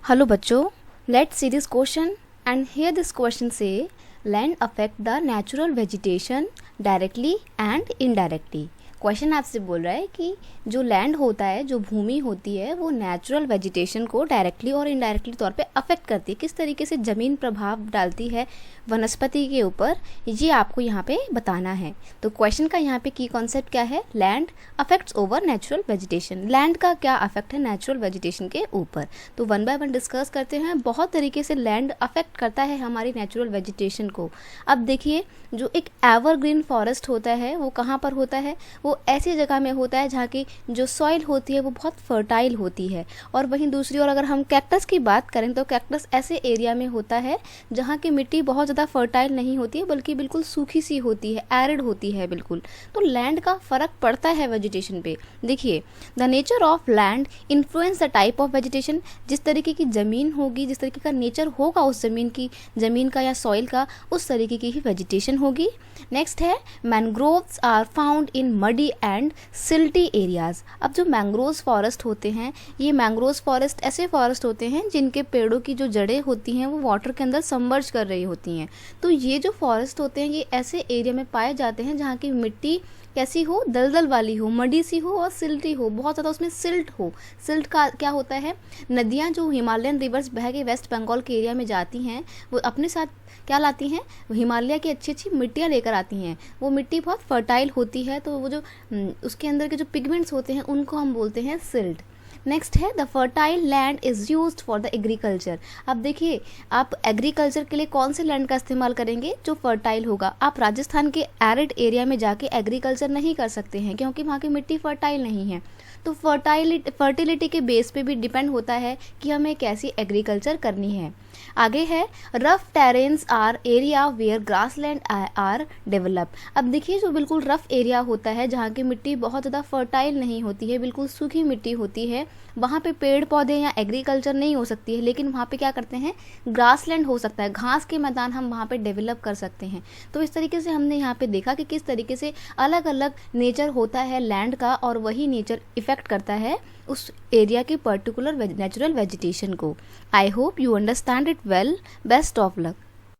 Hello बच्चों, let's see this question and here this question say land affect the natural vegetation directly and indirectly। Question आपसे बोल रहा है कि जो लैंड होता है, जो भूमि होती है, वो नेचुरल वेजिटेशन को डायरेक्टली और इनडायरेक्टली तौर पे अफेक्ट करती है। किस तरीके से ज़मीन प्रभाव डालती है वनस्पति के ऊपर, ये आपको यहाँ पे बताना है। तो क्वेश्चन का यहाँ पे की कॉन्सेप्ट क्या है, land affects over natural vegetation. Land का क्या अफेक्ट है नेचुरल वेजिटेशन के ऊपर, तो वन बाय वन डिस्कस करते हैं। बहुत तरीके से लैंड अफेक्ट करता है हमारी नेचुरल वेजिटेशन को। अब देखिए, जो एक एवरग्रीन फॉरेस्ट होता है वो कहाँ पर होता है, वो ऐसी जगह में होता है जहाँ की जो सॉइल होती है वो बहुत फर्टाइल होती है। और वहीं दूसरी ओर अगर हम कैक्टस की बात करें तो कैक्टस ऐसे एरिया में होता है जहाँ की मिट्टी बहुत ज़्यादा फर्टाइल नहीं होती है, बल्कि बिल्कुल सूखी सी होती है, एरिड होती है बिल्कुल। तो लैंड का फ़र्क पड़ता है वेजिटेशन पे। देखिए, the nature of land influence the type of vegetation. जिस तरीके की ज़मीन होगी, जिस तरीके का नेचर होगा उस ज़मीन का या सॉइल का, उस तरीके की ही वेजिटेशन होगी। नेक्स्ट है mangroves are found in muddy and silty areas. अब जो मैंग्रोव्स फॉरेस्ट होते हैं, ये मैंग्रोव्स फॉरेस्ट ऐसे फॉरेस्ट होते हैं जिनके पेड़ों की जो जड़ें होती हैं वो वाटर के अंदर सबमर्ज कर रही होती हैं। तो ये जो फॉरेस्ट होते हैं ये ऐसे एरिया में पाए जाते हैं जहाँ की मिट्टी कैसी हो, दलदल वाली हो, मडी सी हो और सिल्टी हो, बहुत ज़्यादा उसमें सिल्ट हो। सिल्ट का क्या होता है, नदियाँ जो हिमालयन रिवर्स बह के वेस्ट बंगाल के एरिया में जाती हैं वो अपने साथ क्या लाती हैं, हिमालय की अच्छी अच्छी मिट्टियाँ लेकर आती हैं। वो मिट्टी बहुत फर्टाइल होती है, तो वो जो उसके अंदर के जो पिगमेंट्स होते हैं उनको हम बोलते हैं सिल्ट। नेक्स्ट है the fertile land is used for the agriculture. अब देखिए, आप एग्रीकल्चर के लिए कौन से लैंड का इस्तेमाल करेंगे, जो फर्टाइल होगा। आप राजस्थान के एरिड एरिया में जाके एग्रीकल्चर नहीं कर सकते हैं क्योंकि वहाँ की मिट्टी फर्टाइल नहीं है। तो फर्टिलिटी के बेस पे भी डिपेंड होता है कि हमें कैसी एग्रीकल्चर करनी है। आगे है rough terrains are area where grassland are develop. अब देखिए, जो बिल्कुल रफ एरिया होता है जहाँ की मिट्टी बहुत ज़्यादा फर्टाइल नहीं होती है, बिल्कुल सूखी मिट्टी होती है, वहाँ पे पेड़ पौधे या एग्रीकल्चर नहीं हो सकती है। लेकिन वहाँ पे क्या करते हैं, ग्रासलैंड हो सकता है, घास के मैदान हम वहाँ पे डेवलप कर सकते हैं। तो इस तरीके से हमने यहाँ पे देखा कि किस तरीके से अलग अलग नेचर होता है लैंड का, और वही नेचर इफेक्ट करता है उस एरिया की पर्टिकुलर नेचुरल वेजिटेशन को। I hope you understand it well. Best of luck.